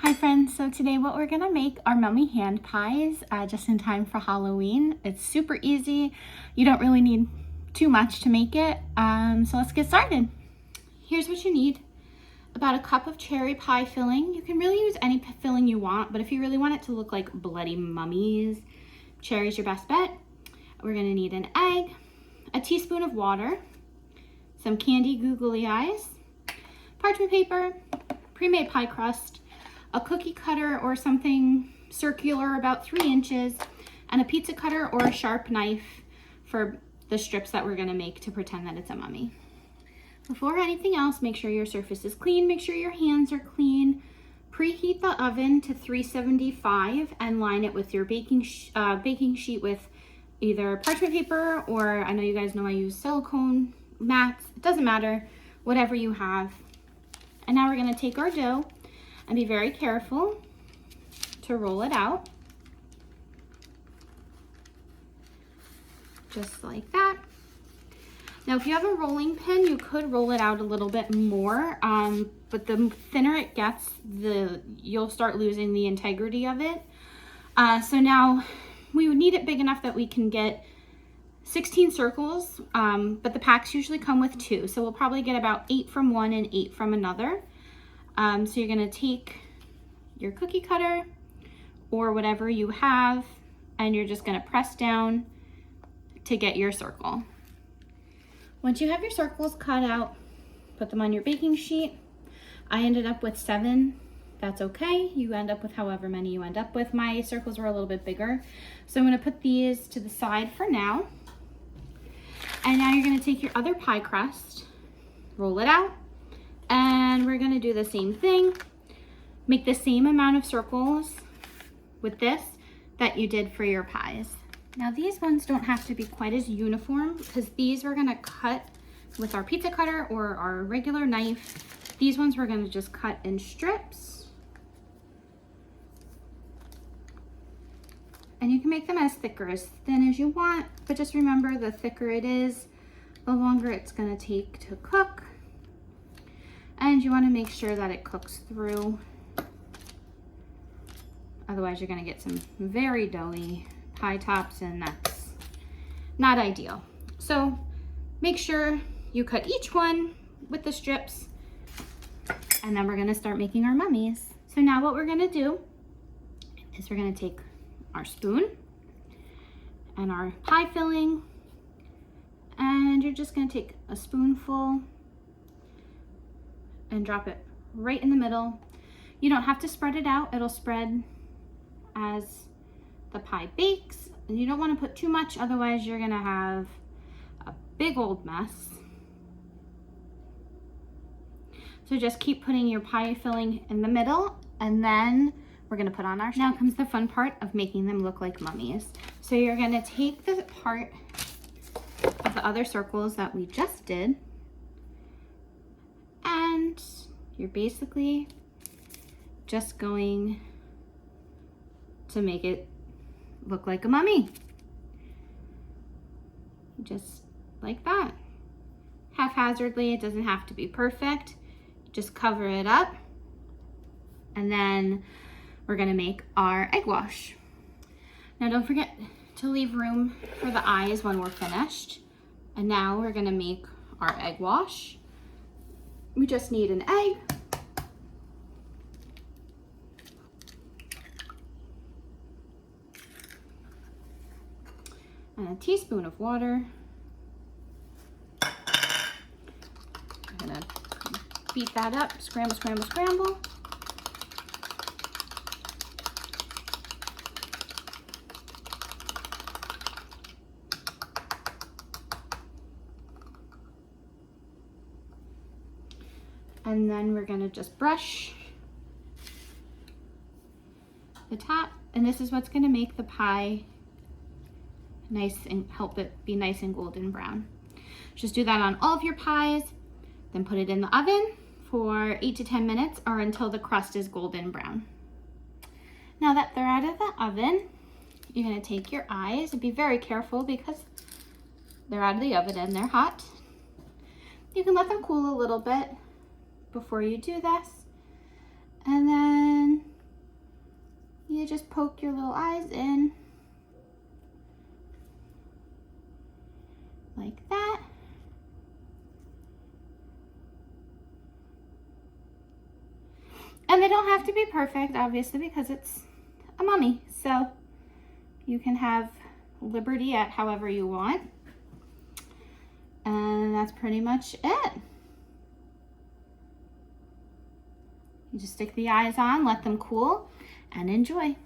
Hi friends, so today what we're gonna make are mummy hand pies just in time for Halloween. It's super easy. You don't really need too much to make it. So let's get started. Here's what you need. About a cup of cherry pie filling. You can really use any filling you want, but if you really want it to look like bloody mummies, cherry's your best bet. We're gonna need an egg, a teaspoon of water, some candy googly eyes, parchment paper, pre-made pie crust, a cookie cutter or something circular about 3 inches, and a pizza cutter or a sharp knife for the strips that we're gonna make to pretend that it's a mummy. Before anything else, make sure your surface is clean, make sure your hands are clean. Preheat the oven to 375 and line it with your baking sheet with either parchment paper or, I know you guys know I use silicone mats, it doesn't matter, whatever you have. And now we're gonna take our dough and be very careful to roll it out. Just like that. Now, if you have a rolling pin, you could roll it out a little bit more, but the thinner it gets, you'll start losing the integrity of it. So now we would need it big enough that we can get 16 circles, but the packs usually come with 2. So we'll probably get about 8 from one and 8 from another. So you're gonna take your cookie cutter or whatever you have, and you're just gonna press down to get your circle. Once you have your circles cut out, put them on your baking sheet. I ended up with 7. That's okay. You end up with however many you end up with. My circles were a little bit bigger. So I'm gonna put these to the side for now. And now you're gonna take your other pie crust, roll it out, and we're gonna do the same thing. Make the same amount of circles with this that you did for your pies. Now these ones don't have to be quite as uniform because these we're gonna cut with our pizza cutter or our regular knife. These ones we're gonna just cut in strips. And you can make them as thick or as thin as you want, but just remember the thicker it is, the longer it's gonna take to cook. And you wanna make sure that it cooks through. Otherwise you're gonna get some very doughy pie tops and that's not ideal. So make sure you cut each one with the strips and then we're gonna start making our mummies. So now what we're gonna do is we're gonna take our spoon and our pie filling and you're just gonna take a spoonful and drop it right in the middle. You don't have to spread it out, it'll spread as the pie bakes. And you don't want to put too much, otherwise you're gonna have a big old mess. So just keep putting your pie filling in the middle and then we're gonna put on our, now comes the fun part of making them look like mummies. So you're gonna take the part of the other circles that we just did and you're basically just going to make it look like a mummy. Just like that. Haphazardly, it doesn't have to be perfect. Just cover it up. And then we're gonna make our egg wash. Now don't forget to leave room for the eyes when we're finished. And now we're gonna make our egg wash. We just need an egg, and a teaspoon of water. I'm gonna beat that up, scramble, scramble, scramble. And then we're gonna just brush the top, and this is what's gonna make the pie nice and help it be nice and golden brown. Just do that on all of your pies, then put it in the oven for 8 to 10 minutes or until the crust is golden brown. Now that they're out of the oven, you're gonna take your eyes and be very careful because they're out of the oven and they're hot. You can let them cool a little bit before you do this. And then you just poke your little eyes in like that. And they don't have to be perfect, obviously, because it's a mummy. So you can have liberty at however you want. And that's pretty much it. You just stick the eyes on, let them cool, and enjoy.